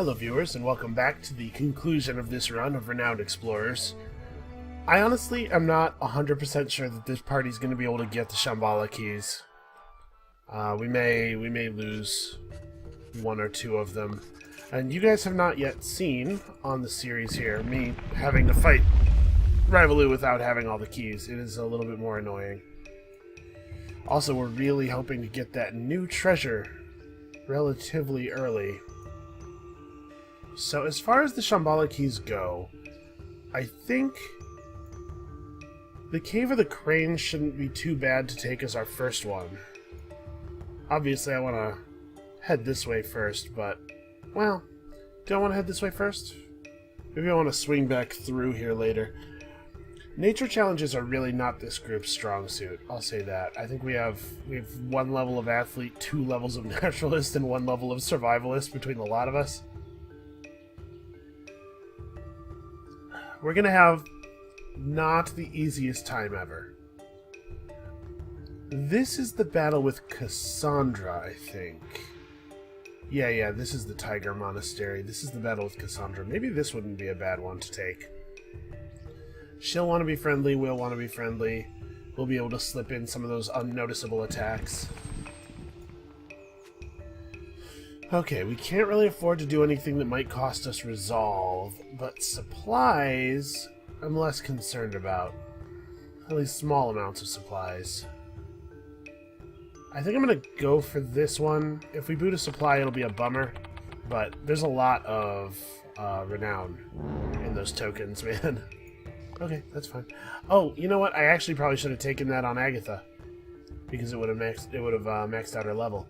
Hello viewers, and welcome back to the conclusion of this run of Renowned Explorers. I honestly am not 100% sure that this party's going to be able to get the Shambhala keys. We may lose one or two of them. And you guys have not yet seen on the series here me having to fight Rivaloo without having all the keys. It is a little bit more annoying. Also, we're really hoping to get that new treasure relatively early. So as far as the Shambhala keys go, I think the Cave of the Cranes shouldn't be too bad to take as our first one. Obviously I want to head this way first, but, well, do I want to head this way first? Maybe I want to swing back through here later. Nature challenges are really not this group's strong suit, I'll say that. I think we have one level of athlete, 2 levels of naturalist, and 1 level of survivalist between a lot of us. We're gonna have not the easiest time ever. This is the battle with Cassandra, I think. Yeah, this is the Tiger Monastery. This is the battle with Cassandra. Maybe this wouldn't be a bad one to take. She'll want to be friendly, we'll want to be friendly. We'll be able to slip in some of those unnoticeable attacks. Okay, we can't really afford to do anything that might cost us resolve, but supplies I'm less concerned about. At least small amounts of supplies. I think I'm going to go for this one. If we boot a supply, it'll be a bummer, but there's a lot of renown in those tokens, man. Okay, that's fine. Oh, you know what? I actually probably should have taken that on Agatha, because it would have maxed out her level.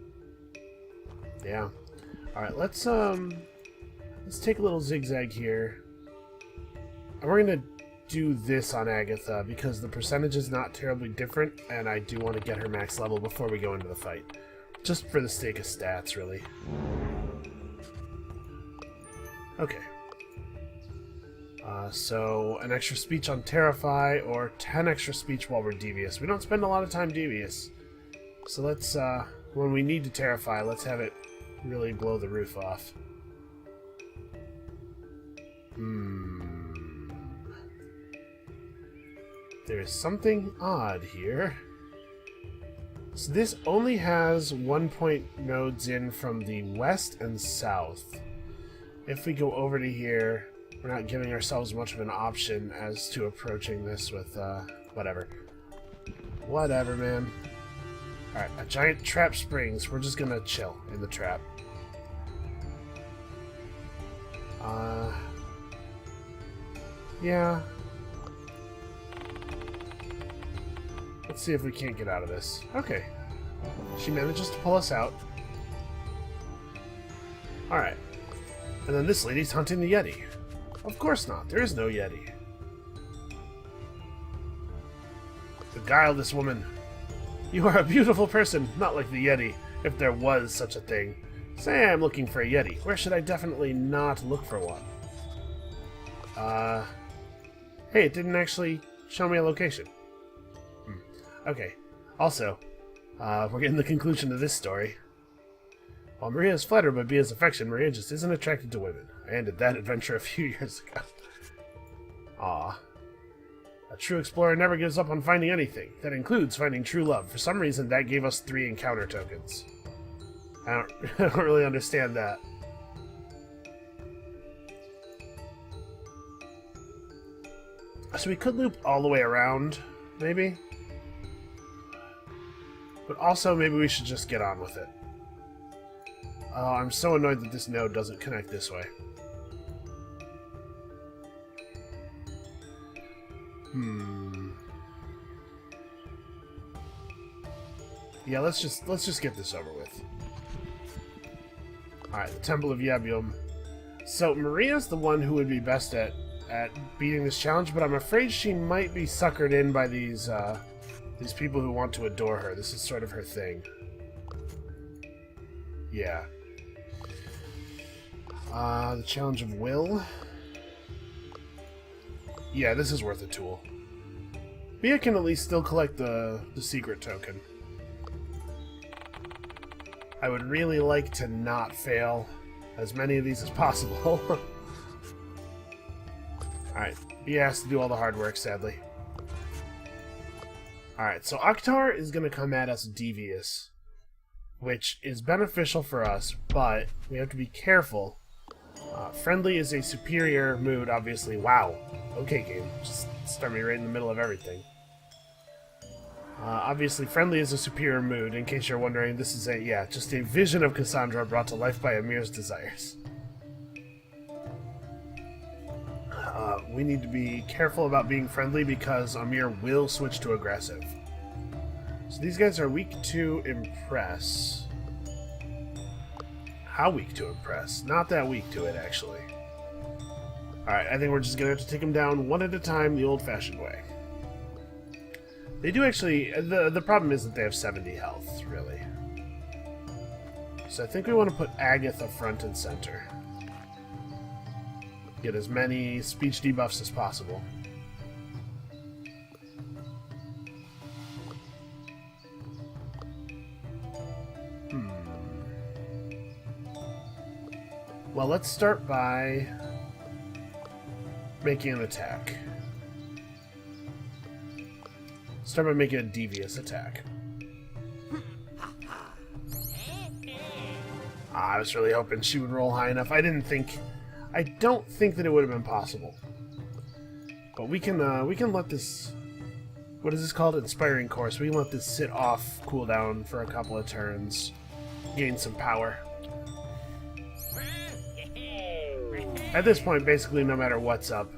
Yeah. All right, let's take a little zigzag here. And we're gonna do this on Agatha because the percentage is not terribly different, and I do want to get her max level before we go into the fight, just for the sake of stats, really. Okay. So an extra speech on Terrify, or 10 extra speech while we're devious. We don't spend a lot of time devious, so let's when we need to Terrify, let's have it really blow the roof off. There's something odd here. So this only has 1-point nodes in from the west and south. If we go over to here, we're not giving ourselves much of an option as to approaching this with, whatever. Whatever, man. Alright, a giant trap springs. We're just gonna chill in the trap. Yeah. Let's see if we can't get out of this. Okay. She manages to pull us out. Alright. And then this lady's hunting the Yeti. Of course not. There is no Yeti. Beguile this woman. You are a beautiful person, not like the Yeti, if there was such a thing. Say I'm looking for a Yeti. Where should I definitely not look for one? Hey, it didn't actually show me a location. Okay. Also, we're getting the conclusion to this story. While Maria is flattered by Bia's affection, Maria just isn't attracted to women. I ended that adventure a few years ago. Aw. A true explorer never gives up on finding anything. That includes finding true love. For some reason, that gave us 3 encounter tokens. I don't really understand that. So we could loop all the way around, maybe? But also, maybe we should just get on with it. I'm so annoyed that this node doesn't connect this way. Yeah, let's just get this over with. Alright, the Temple of Yabyum. So Maria's the one who would be best at beating this challenge, but I'm afraid she might be suckered in by these people who want to adore her. This is sort of her thing. Yeah. The Challenge of Will. Yeah, this is worth a tool. Bia can at least still collect the secret token. I would really like to not fail as many of these as possible. Alright, he has to do all the hard work, sadly. Alright, so Akhtar is going to come at us devious, which is beneficial for us, but we have to be careful. Friendly is a superior mood, obviously. Wow. Okay, game. Just start me right in the middle of everything. Obviously, friendly is a superior mood. In case you're wondering, this is just a vision of Cassandra brought to life by Amir's desires. We need to be careful about being friendly because Amir will switch to aggressive. So these guys are weak to impress. How weak to impress? Not that weak to it, actually. Alright, I think we're just going to have to take them down one at a time the old-fashioned way. They do actually... The problem is that they have 70 health, really. So I think we want to put Agatha front and center. Get as many speech debuffs as possible. Well, let's start by making an attack. Start by making a devious attack. I was really hoping she would roll high enough. I don't think that it would have been possible. But we can let this... What is this called? Inspiring Course. We can let this sit off cooldown for a couple of turns. Gain some power. At this point, basically, no matter what's up,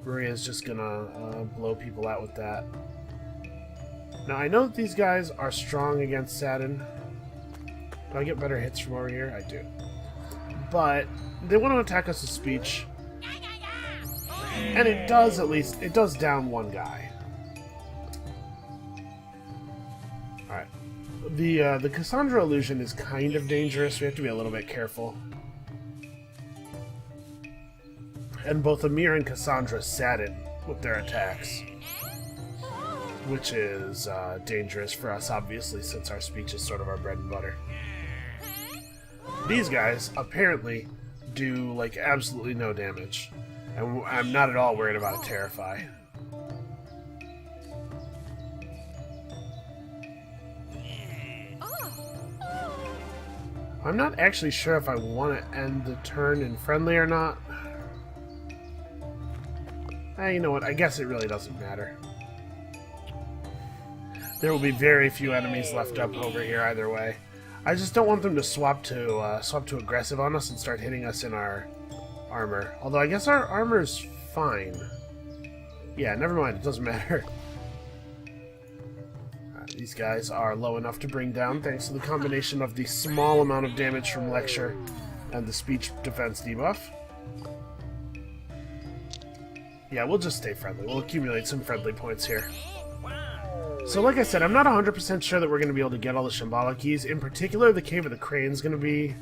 Maria's just gonna blow people out with that. Now, I know that these guys are strong against Saturn. Do I get better hits from over here? I do. But they want to attack us with speech. And it does, at least, it does down one guy. Alright. The Cassandra illusion is kind of dangerous. We have to be a little bit careful. And both Amir and Cassandra sadden with their attacks. Which is dangerous for us, obviously, since our speech is sort of our bread and butter. These guys, apparently, do, like, absolutely no damage. And I'm not at all worried about a Terrify. I'm not actually sure if I want to end the turn in friendly or not. You know what? I guess it really doesn't matter. There will be very few enemies left up over here either way. I just don't want them to swap to aggressive on us and start hitting us in our armor. Although I guess our armor's fine. Yeah, never mind. It doesn't matter. These guys are low enough to bring down thanks to the combination of the small amount of damage from Lecture and the speech defense debuff. Yeah, we'll just stay friendly. We'll accumulate some friendly points here. So like I said, I'm not 100% sure that we're going to be able to get all the Shambhala keys. In particular, the Cave of the Crane is going to be...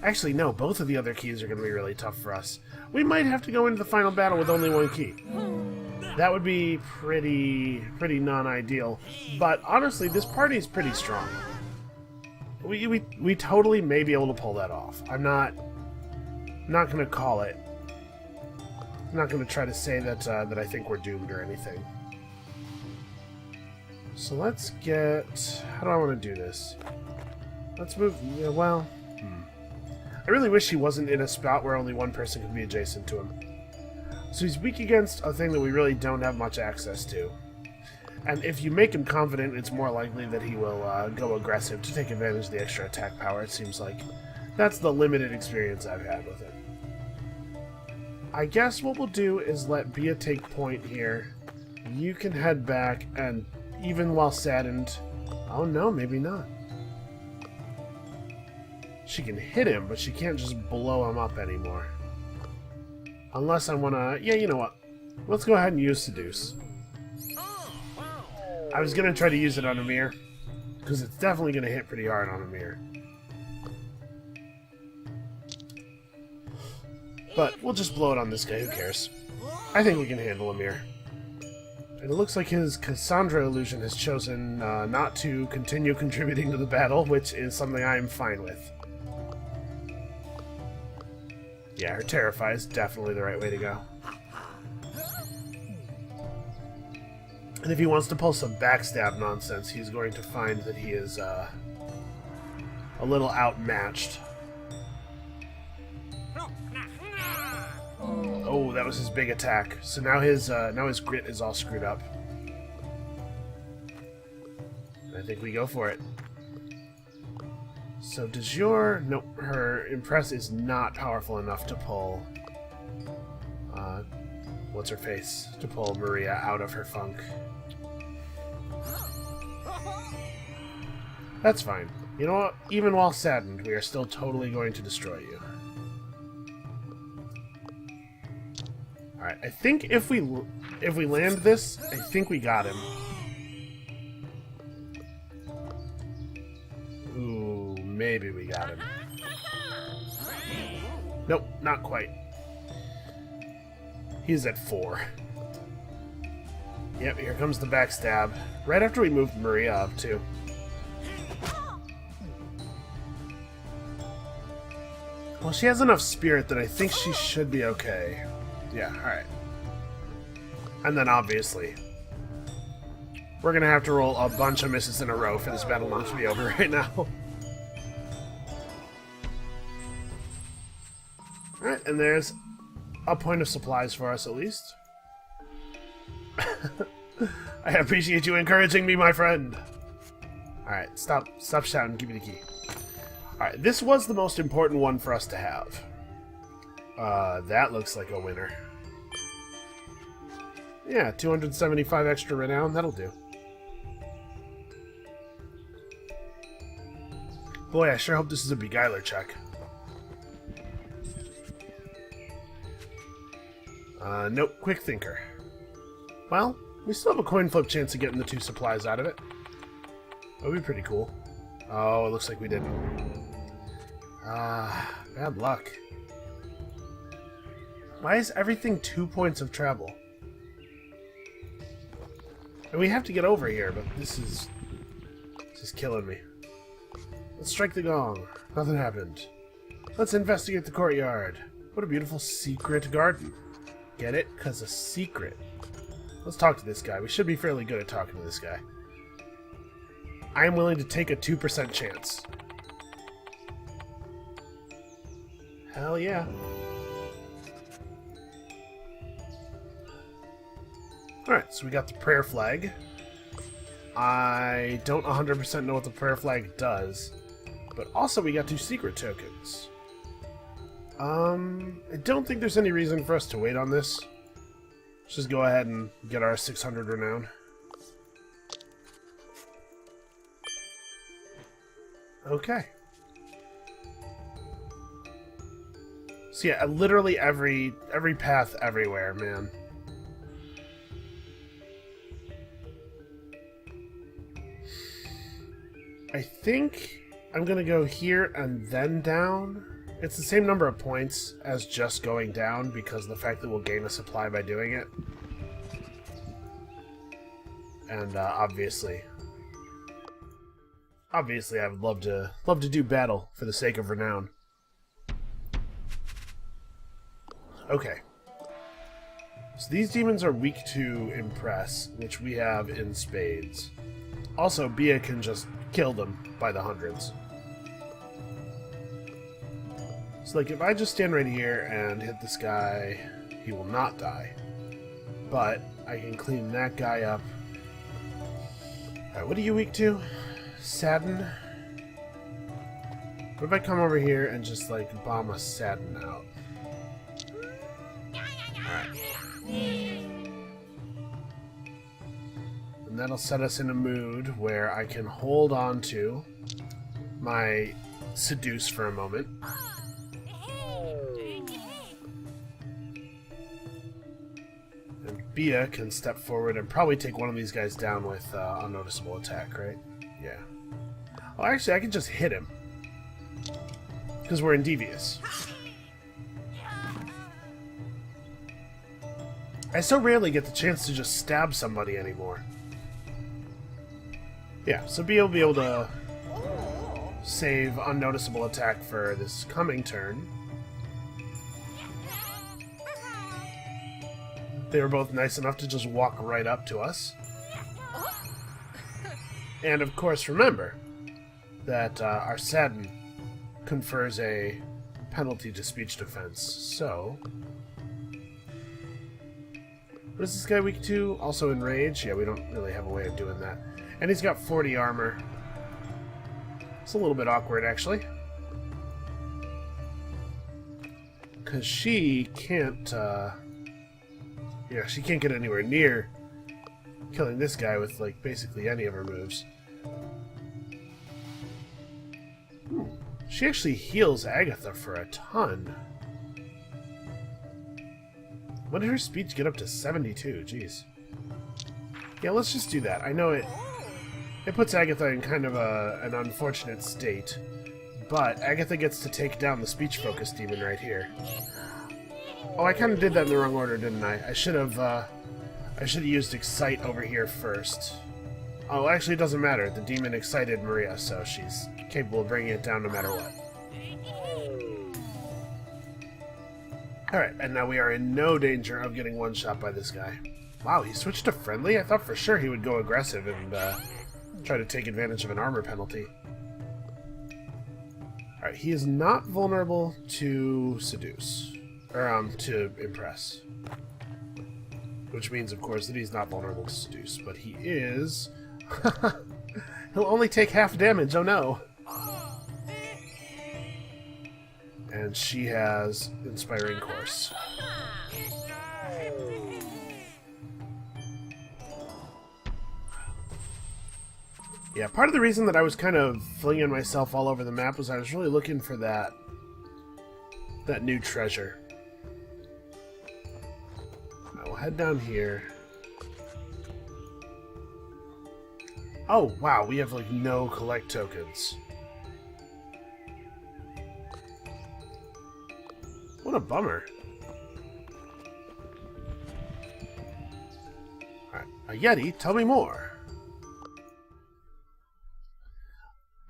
Actually, no, both of the other keys are going to be really tough for us. We might have to go into the final battle with only one key. That would be pretty non-ideal. But honestly, this party is pretty strong. We totally may be able to pull that off. I'm not going to call it. I'm not going to try to say that I think we're doomed or anything. So let's get... How do I want to do this? Let's move... Yeah, well... I really wish he wasn't in a spot where only one person could be adjacent to him. So he's weak against a thing that we really don't have much access to. And if you make him confident, it's more likely that he will go aggressive to take advantage of the extra attack power, it seems like. That's the limited experience I've had with it. I guess what we'll do is let Bia take point here. You can head back, and even while saddened... Oh no, maybe not. She can hit him, but she can't just blow him up anymore. Unless I want to... Yeah, you know what? Let's go ahead and use Seduce. I was going to try to use it on Amir, because it's definitely going to hit pretty hard on Amir. But we'll just blow it on this guy, who cares? I think we can handle Amir. And it looks like his Cassandra illusion has chosen not to continue contributing to the battle, which is something I am fine with. Yeah, her Terrify is definitely the right way to go. And if he wants to pull some backstab nonsense, he's going to find that he is a little outmatched. Oh, that was his big attack. So now his grit is all screwed up. I think we go for it. So does your... Nope, her Impress is not powerful enough to pull... what's-her-face? To pull Maria out of her funk. That's fine. You know what? Even while saddened, we are still totally going to destroy you. Alright, I think if we land this, I think we got him. Ooh, maybe we got him. Nope, not quite. He's at 4. Yep, here comes the backstab. Right after we moved Maria up, too. Well, she has enough spirit that I think she should be okay. Yeah, alright. And then, obviously, we're gonna have to roll a bunch of misses in a row for this battle not to be over right now. Alright, and there's a point of supplies for us, at least. I appreciate you encouraging me, my friend. Alright, stop shouting, give me the key. Alright, this was the most important one for us to have. That looks like a winner. Yeah, 275 extra renown, that'll do. Boy, I sure hope this is a beguiler check. Nope, quick thinker. Well, we still have a coin flip chance of getting the 2 supplies out of it. That would be pretty cool. Oh, it looks like we didn't. Bad luck. Why is everything 2 points of travel? And we have to get over here, but this is killing me. Let's strike the gong. Nothing happened. Let's investigate the courtyard. What a beautiful secret garden. Get it? 'Cause a secret. Let's talk to this guy. We should be fairly good at talking to this guy. I am willing to take a 2% chance. Hell yeah. Alright, so we got the prayer flag. I don't 100% know what the prayer flag does, but also we got 2 secret tokens. I don't think there's any reason for us to wait on this. Let's just go ahead and get our 600 renown. Okay. So yeah, literally every path everywhere, man. I think I'm gonna go here and then down. It's the same number of points as just going down because of the fact that we'll gain a supply by doing it. And obviously I would love to do battle for the sake of renown. Okay. So these demons are weak to Impress, which we have in spades. Also, Bia can just kill them by the hundreds. So, like, if I just stand right here and hit this guy, he will not die. But I can clean that guy up. Alright, what are you weak to? Sadden? What if I come over here and just, like, bomb a Sadden out? Alright. And that'll set us in a mood where I can hold on to my Seduce for a moment. And Bia can step forward and probably take one of these guys down with unnoticeable attack, right? Yeah. Oh, actually, I can just hit him. Because we're in Devious. I so rarely get the chance to just stab somebody anymore. Yeah, so Bia will be able to save unnoticeable attack for this coming turn. They were both nice enough to just walk right up to us. And of course, remember that our Sadden confers a penalty to speech defense. So, what is this guy weak to? Also enrage? Yeah, we don't really have a way of doing that. And he's got 40 armor. It's a little bit awkward, actually. Because she can't, yeah, she can't get anywhere near killing this guy with, like, basically any of her moves. She actually heals Agatha for a ton. When did her speech get up to 72? Jeez. Yeah, let's just do that. I know it puts Agatha in kind of an unfortunate state, but Agatha gets to take down the speech-focused demon right here. Oh, I kind of did that in the wrong order, didn't I? I should have used Excite over here first. Oh, actually, it doesn't matter. The demon excited Maria, so she's capable of bringing it down no matter what. Alright, and now we are in no danger of getting one-shot by this guy. Wow, he switched to friendly? I thought for sure he would go aggressive and try to take advantage of an armor penalty. Alright, he is not vulnerable to seduce. Or, to impress. Which means, of course, that he's not vulnerable to seduce. But he is... He'll only take half damage, oh no! And she has Inspiring Course. Yeah, part of the reason that I was kind of flinging myself all over the map was I was really looking for that new treasure. Alright, we'll head down here. Oh, wow, we have, like, no collect tokens. What a bummer. Alright, a Yeti, tell me more.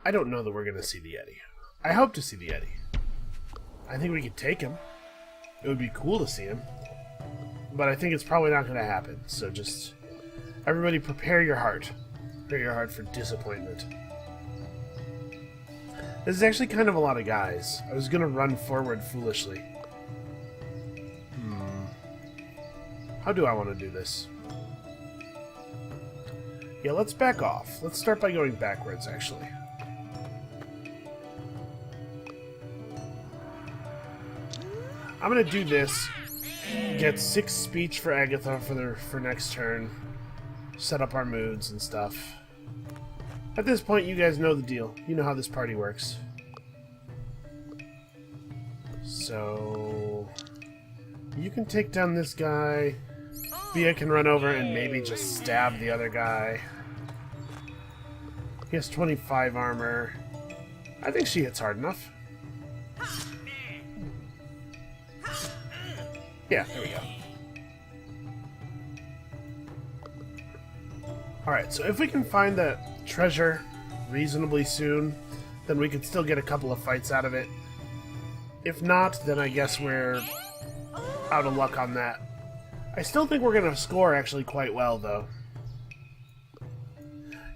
I don't know that we're gonna see the Yeti. I hope to see the Yeti. I think we could take him. It would be cool to see him. But I think it's probably not gonna happen, so just... everybody prepare your heart. Prepare your heart for disappointment. This is actually kind of a lot of guys. I was gonna run forward foolishly. How do I want to do this? Yeah, let's back off. Let's start by going backwards, actually. I'm gonna do this. Get 6 speech for Agatha for next turn. Set up our moods and stuff. At this point, you guys know the deal. You know how this party works. So... you can take down this guy. Bia can run over and maybe just stab the other guy. He has 25 armor. I think she hits hard enough. Yeah, there we go. Alright, so if we can find that treasure reasonably soon, then we could still get a couple of fights out of it. If not, then I guess we're out of luck on that. I still think we're going to score actually quite well, though.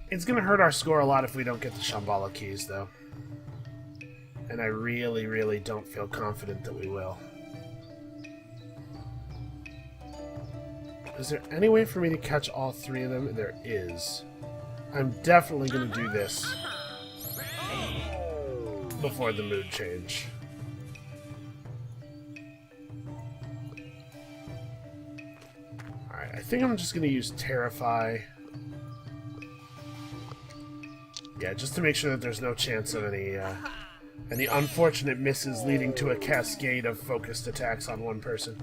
It's going to hurt our score a lot if we don't get the Shambhala keys, though. And I really, really don't feel confident that we will. Is there any way for me to catch all 3 of them? There is. I'm definitely going to do this before the mood change. I think I'm just going to use Terrify. Yeah, just to make sure that there's no chance of any unfortunate misses leading to a cascade of focused attacks on one person.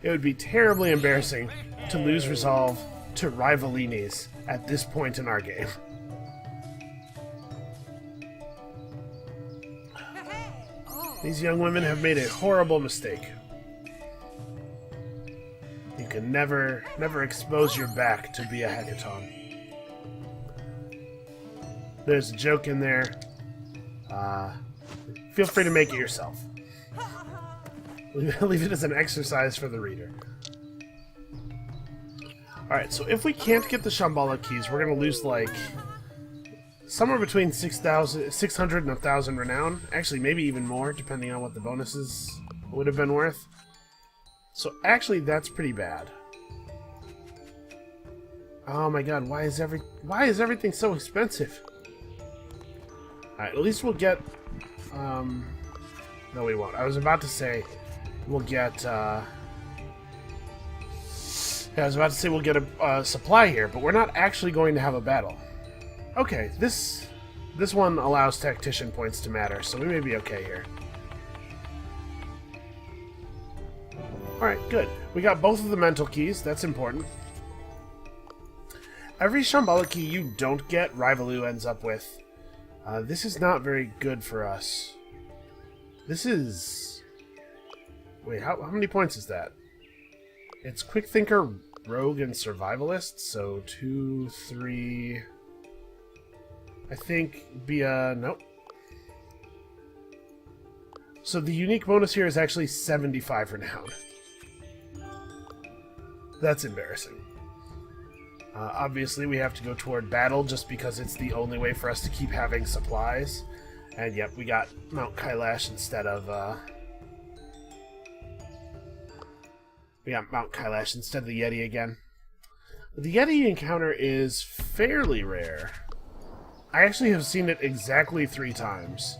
It would be terribly embarrassing to lose resolve to Rivalinis at this point in our game. These young women have made a horrible mistake. You can never expose your back to be a hackathon. There's a joke in there. Feel free to make it yourself. Leave it as an exercise for the reader. Alright, so if we can't get the Shambhala keys, we're going to lose, like, somewhere between 600 and 1,000 renown. Actually, maybe even more, depending on what the bonuses would have been worth. So, actually, that's pretty bad. Oh my god, why is everything so expensive? Alright, at least we'll get... no, we won't. I was about to say we'll get... Yeah, I was about to say we'll get a supply here, but we're not actually going to have a battle. Okay, this one allows tactician points to matter, so we may be okay here. Alright, good. We got both of the mental keys, that's important. Every Shambhala key you don't get, Rivalu ends up with. This is not very good for us. This is... Wait, how many points is that? It's Quick Thinker, Rogue, and Survivalist, so 2, 3... I think nope. So the unique bonus here is actually 75 renown. That's embarrassing. Obviously, we have to go toward battle just because it's the only way for us to keep having supplies. And yep, we got Mount Kailash instead of the Yeti again. The Yeti encounter is fairly rare. I actually have seen it exactly 3 times.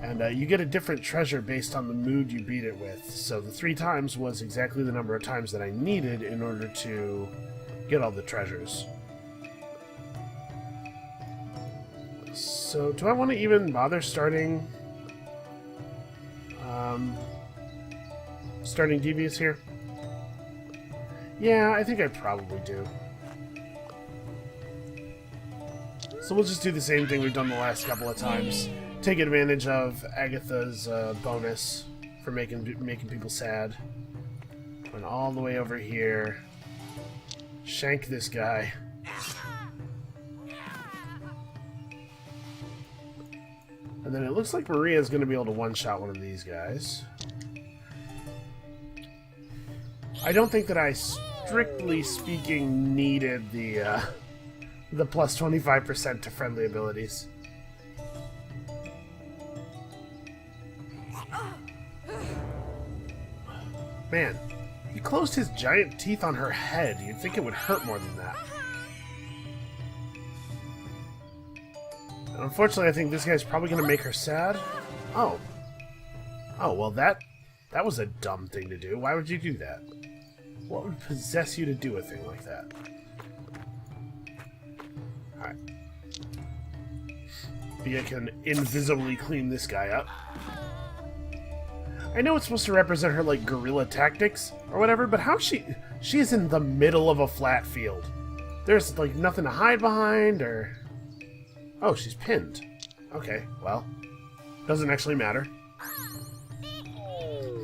And you get a different treasure based on the mood you beat it with. So the 3 times was exactly the number of times that I needed in order to get all the treasures. So do I want to even bother starting Devious here? Yeah, I think I probably do. So we'll just do the same thing we've done the last couple of times. Take advantage of Agatha's bonus for making people sad. Run all the way over here. Shank this guy. And then it looks like Maria's going to be able to one-shot one of these guys. I don't think that I, strictly speaking, needed the plus 25% to friendly abilities. Man, he closed his giant teeth on her head. You'd think it would hurt more than that. Unfortunately, I think this guy's probably going to make her sad. Oh. Oh, well, that was a dumb thing to do. Why would you do that? What would possess you to do a thing like that? Alright. Bia can invisibly clean this guy up. I know it's supposed to represent her, like, guerrilla tactics or whatever, but how she is in the middle of a flat field. There's, like, nothing to hide behind, or... Oh, she's pinned. Okay, well, doesn't actually matter.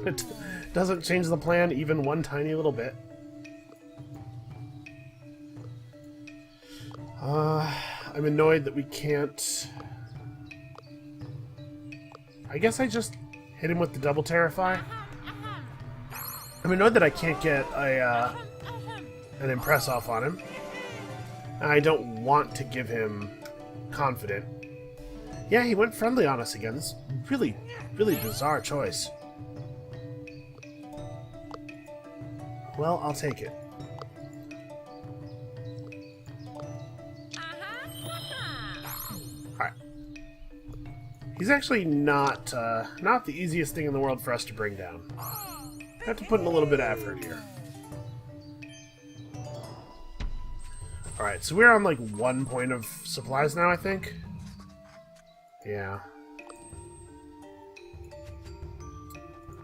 It doesn't change the plan even one tiny little bit. I'm annoyed that we can't... I guess I just hit him with the double Terrify. I'm annoyed that I can't get an Impress off on him. And I don't want to give him Confident. Yeah, he went friendly on us again. This is really, really bizarre choice. Well, I'll take it. Alright. He's actually not the easiest thing in the world for us to bring down. Have to put in a little bit of effort here. Alright, so we're on like 1 point of supplies now, I think. Yeah.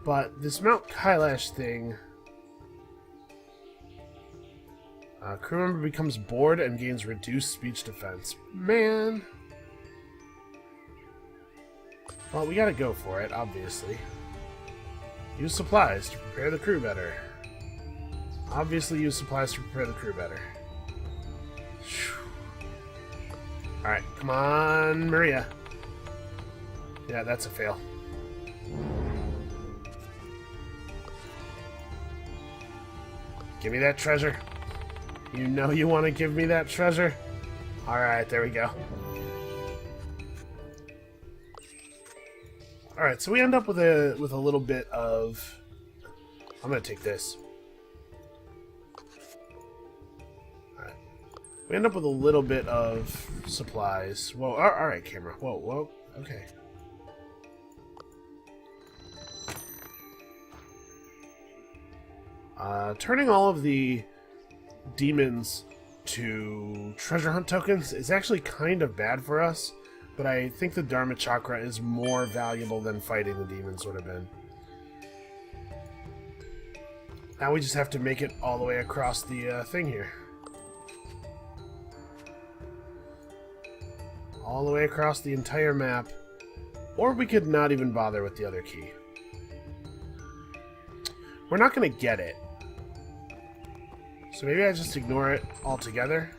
But this Mount Kailash thing... crew member becomes bored and gains reduced speech defense. Man! Well, we gotta go for it, obviously. Use supplies to prepare the crew better. Obviously use supplies to prepare the crew better. Alright, come on, Maria. Yeah, that's a fail. Give me that treasure. You know you want to give me that treasure. Alright, there we go. Alright, so we end up with a little bit of... I'm gonna take this. Alright. We end up with a little bit of supplies. Whoa, alright, camera. Whoa, whoa, okay. Turning all of the demons to treasure hunt tokens is actually kind of bad for us, but I think the Dharma Chakra is more valuable than fighting the demons would have been. Now we just have to make it all the way across the thing here. All the way across the entire map. Or we could not even bother with the other key. We're not going to get it. So maybe I just ignore it altogether.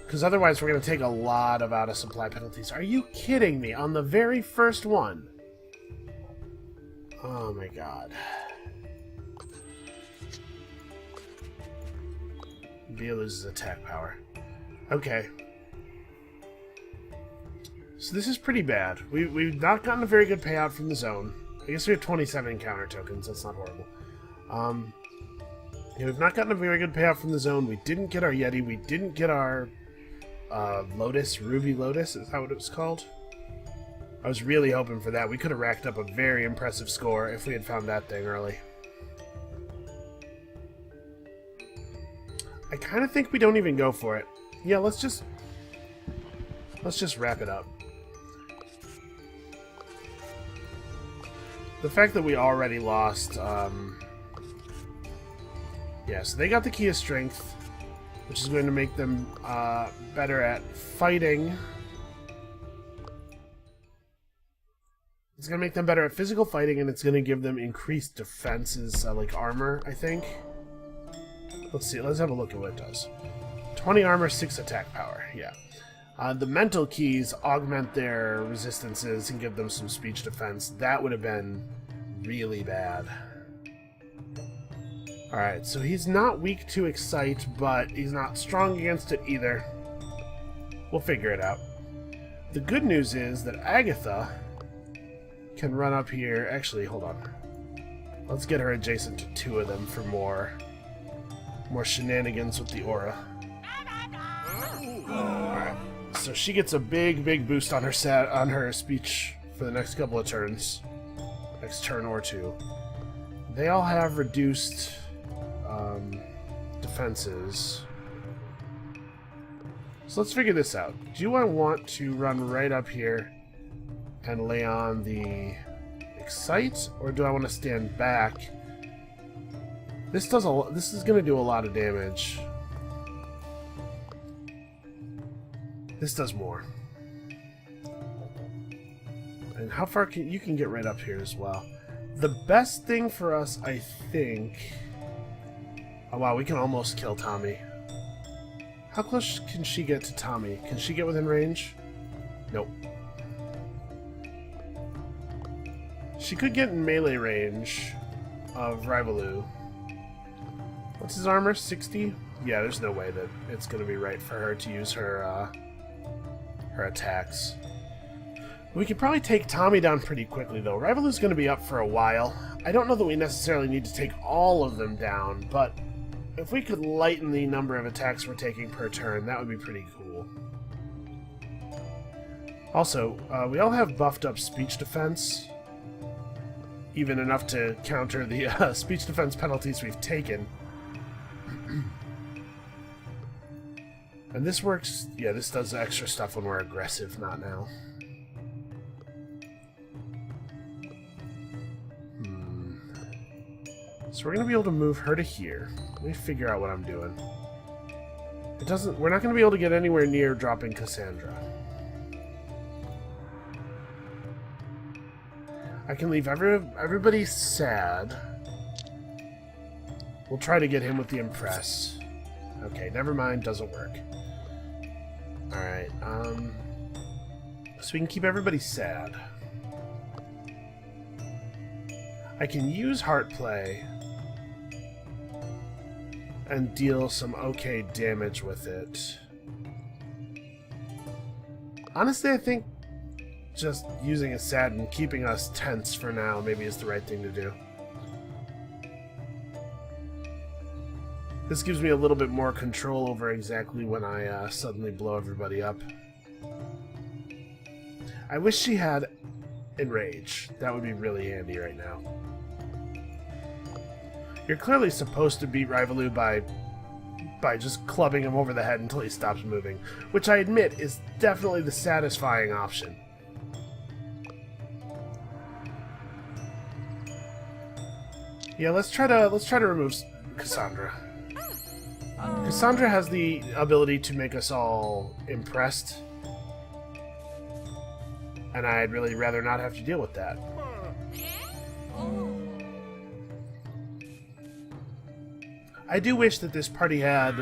Because otherwise we're going to take a lot of out-of-supply penalties. Are you kidding me? On the very first one? Oh my god. Via loses attack power. Okay. So this is pretty bad. We've not gotten a very good payout from the zone. I guess we have 27 encounter tokens. That's not horrible. Yeah, we've not gotten a very good payout from the zone. We didn't get our Yeti. We didn't get our Lotus, Ruby Lotus. Is that what it was called? I was really hoping for that. We could have racked up a very impressive score if we had found that thing early. I kind of think we don't even go for it. Yeah, let's just wrap it up. The fact that we already lost, yeah, so they got the Key of Strength, which is going to make them better at fighting. It's going to make them better at physical fighting, and it's going to give them increased defenses, like armor, I think. Let's see, let's have a look at what it does. 20 armor, 6 attack power, yeah. The mental keys augment their resistances and give them some speech defense. That would have been really bad. Alright, so he's not weak to Excite, but he's not strong against it either. We'll figure it out. The good news is that Agatha can run up here. Actually, hold on. Let's get her adjacent to 2 of them for more shenanigans with the aura. Alright. So she gets a big boost on her speech for the next couple of turns. Next turn or 2. They all have reduced defenses. So let's figure this out. Do I want to run right up here and lay on the Excite, or do I want to stand back? This is going to do a lot of damage. This does more. And how far can you get right up here as well? The best thing for us, I think... Oh wow, we can almost kill Tommy. How close can she get to Tommy? Can she get within range? Nope. She could get in melee range of Rivaloo. What's his armor? 60? Yeah, there's no way that it's going to be right for her to use her attacks. We could probably take Tommy down pretty quickly, though. Rivaloo's going to be up for a while. I don't know that we necessarily need to take all of them down, but if we could lighten the number of attacks we're taking per turn, that would be pretty cool. Also, we all have buffed up speech defense, even enough to counter the speech defense penalties we've taken. And this works, yeah, this does extra stuff when we're aggressive, not now. So we're going to be able to move her to here. Let me figure out what I'm doing. We're not going to be able to get anywhere near dropping Cassandra. I can leave everybody sad. We'll try to get him with the Impress. Okay, never mind, doesn't work. Alright, so we can keep everybody sad. I can use Heart Play. and deal some okay damage with it. Honestly, I think just using a Sad and keeping us tense for now maybe is the right thing to do. This gives me a little bit more control over exactly when I suddenly blow everybody up. I wish she had Enrage. That would be really handy right now. You're clearly supposed to beat Rivaloo by just clubbing him over the head until he stops moving, which I admit is definitely the satisfying option. Yeah, let's try to remove Cassandra. Cassandra has the ability to make us all impressed, and I'd really rather not have to deal with that. I do wish that this party had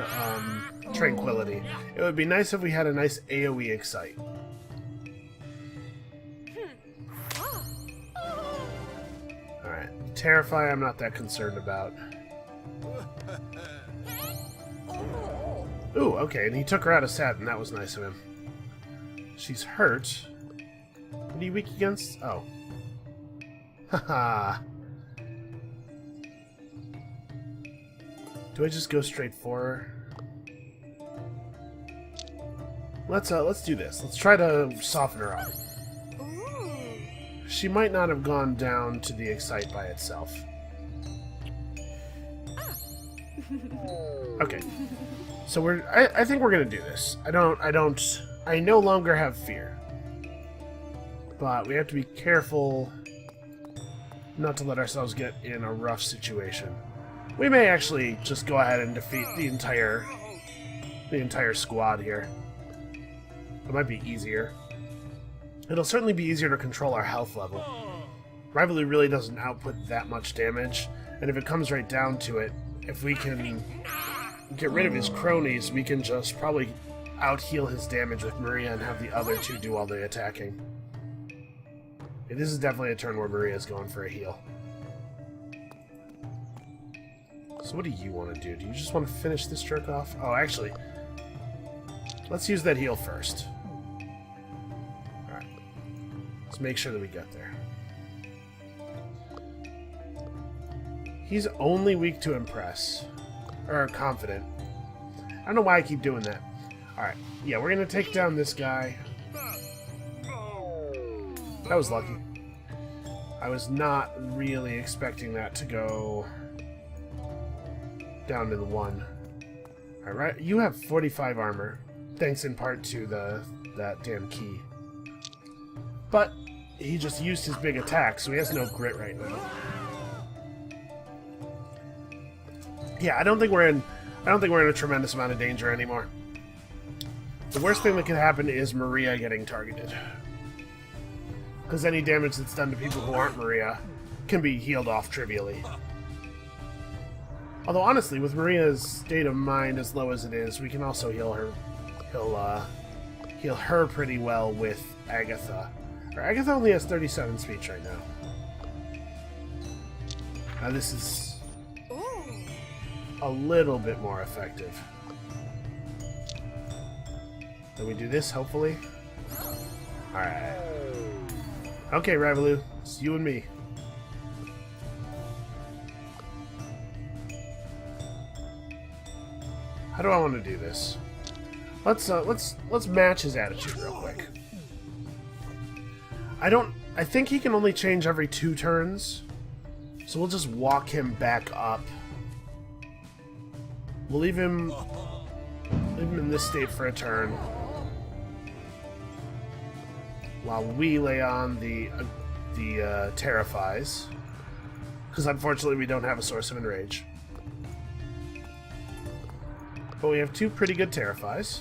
Tranquility. It would be nice if we had a nice AoE Excite. Alright, Terrify I'm not that concerned about. Ooh, okay, and he took her out of Satin. That was nice of him. She's hurt. What are you weak against? Oh. Haha. Do I just go straight for her? Let's do this. Let's try to soften her up. She might not have gone down to the Excite by itself. Okay. So I think we're gonna do this. I no longer have fear. But we have to be careful not to let ourselves get in a rough situation. We may actually just go ahead and defeat the entire squad here. It might be easier. It'll certainly be easier to control our health level. Rivalry really doesn't output that much damage, and if it comes right down to it, if we can get rid of his cronies, we can just probably out-heal his damage with Maria and have the other two do all the attacking. Yeah, this is definitely a turn where Maria's going for a heal. So what do you want to do? Do you just want to finish this jerk off? Oh, actually, let's use that heal first. Alright. Let's make sure that we get there. He's only weak to Impress. Or Confident. I don't know why I keep doing that. Alright. Yeah, we're going to take down this guy. That was lucky. I was not really expecting that to go down to the 1. Alright, you have 45 armor. Thanks in part to that damn key. But he just used his big attack, so he has no grit right now. Yeah, I don't think we're in a tremendous amount of danger anymore. The worst thing that could happen is Maria getting targeted. Because any damage that's done to people who aren't Maria can be healed off trivially. Although honestly, with Maria's state of mind as low as it is, we can also heal her. Heal her pretty well with Agatha. Agatha only has 37 speech right now. Now this is a little bit more effective. Then we do this, hopefully. Alright. Okay, Rivaloo. It's you and me. How do I want to do this? Let's match his attitude real quick. I think he can only change every 2 turns. So we'll just walk him back up. We'll leave him in this state for a turn. While we lay on the Terrifies. Because unfortunately we don't have a source of Enrage. But we have 2 pretty good Terrifies.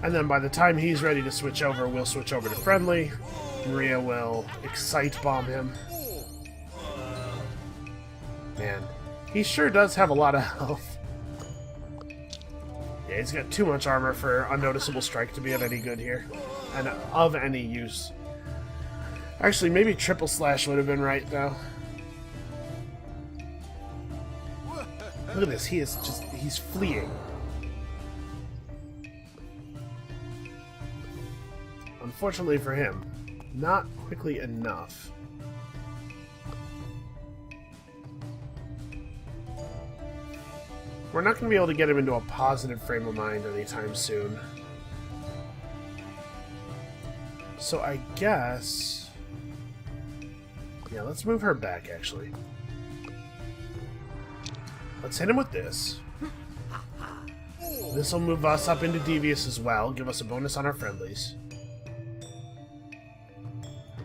And then by the time he's ready to switch over, we'll switch over to Friendly. Maria will Excite Bomb him. Man, he sure does have a lot of health. Yeah, he's got too much armor for Unnoticeable Strike to be of any good here. And of any use. Actually, maybe triple slash would have been right, though. Look at this. He's fleeing. Unfortunately for him, not quickly enough. We're not going to be able to get him into a positive frame of mind anytime soon. So I guess... yeah, let's move her back, actually. Let's hit him with this. This will move us up into devious as well, give us a bonus on our friendlies.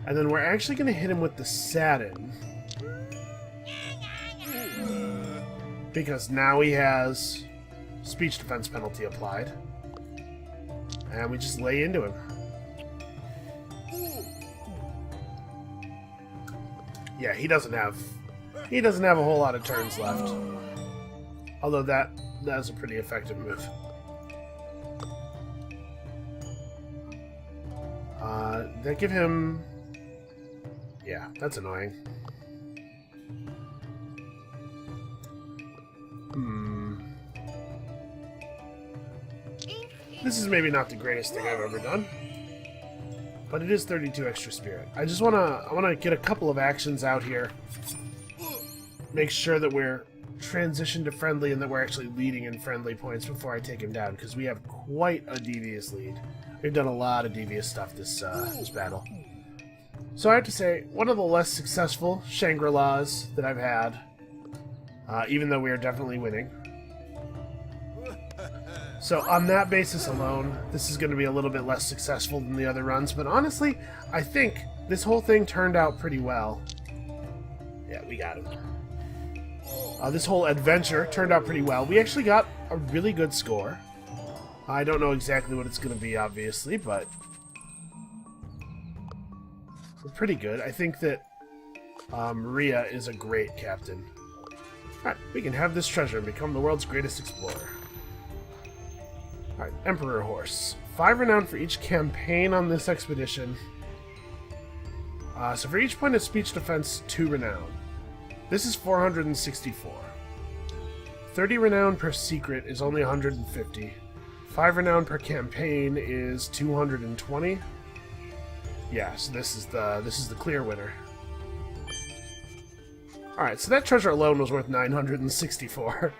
And then we're actually going to hit him with the Satin. Because now he has speech defense penalty applied. And we just lay into him. Yeah, he doesn't have a whole lot of turns left. Although that is a pretty effective move. That give him... yeah, that's annoying. This is maybe not the greatest thing I've ever done, but it is 32 extra spirit. I wanna get a couple of actions out here. Make sure that we're transitioned to friendly and that we're actually leading in friendly points before I take him down, because we have quite a devious lead. We've done a lot of devious stuff this battle. So I have to say, one of the less successful Shangri-Las that I've had, even though we are definitely winning. So on that basis alone, this is going to be a little bit less successful than the other runs, but honestly, I think this whole thing turned out pretty well. Yeah, we got him. This whole adventure turned out pretty well. We actually got a really good score. I don't know exactly what it's going to be, obviously, but we're pretty good. I think that Maria is a great captain. Alright, we can have this treasure and become the world's greatest explorer. Alright, Emperor Horse. 5 renown for each campaign on this expedition. So for each point of speech defense, 2 renown. This is 464. 30 renown per secret is only 150. 5 renown per campaign is 220. Yeah, so this is the clear winner. Alright, so that treasure alone was worth 964.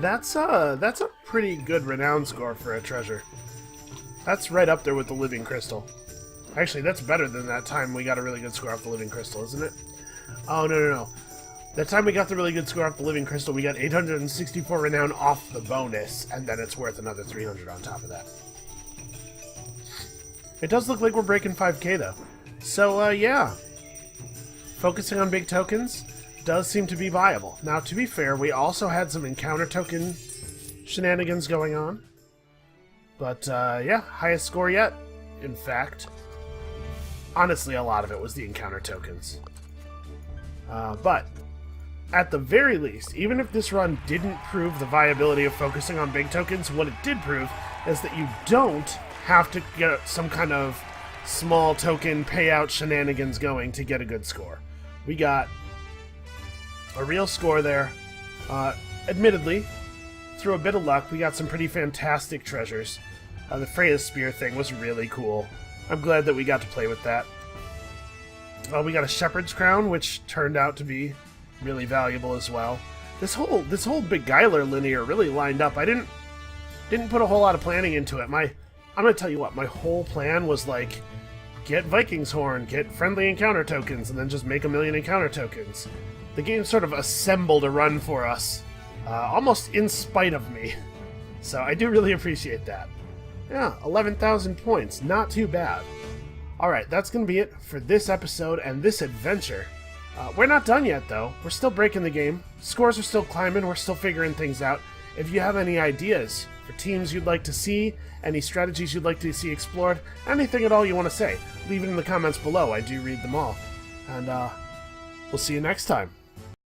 That's a pretty good renown score for a treasure. That's right up there with the Living Crystal. Actually, that's better than that time we got a really good score off the Living Crystal, isn't it? Oh, no. That time we got the really good score off the Living Crystal, we got 864 renown off the bonus, and then it's worth another 300 on top of that. It does look like we're breaking 5k, though. So, yeah. Focusing on big tokens does seem to be viable. Now, to be fair, we also had some encounter token shenanigans going on. But, yeah, highest score yet, in fact. Honestly, a lot of it was the encounter tokens. But, at the very least, even if this run didn't prove the viability of focusing on big tokens, what it did prove is that you don't have to get some kind of small token payout shenanigans going to get a good score. We got a real score there. Admittedly, through a bit of luck, we got some pretty fantastic treasures. The Freya's Spear thing was really cool. I'm glad that we got to play with that. We got a Shepherd's Crown, which turned out to be really valuable as well. This whole Beguiler linear really lined up. I didn't put a whole lot of planning into it. I'm gonna tell you what, my whole plan was like, get Viking's Horn, get friendly encounter tokens, and then just make 1 million encounter tokens. The game sort of assembled a run for us, almost in spite of me. So I do really appreciate that. Yeah, 11,000 points, not too bad. Alright, that's going to be it for this episode and this adventure. We're not done yet, though. We're still breaking the game. Scores are still climbing. We're still figuring things out. If you have any ideas for teams you'd like to see, any strategies you'd like to see explored, anything at all you want to say, leave it in the comments below. I do read them all. And we'll see you next time.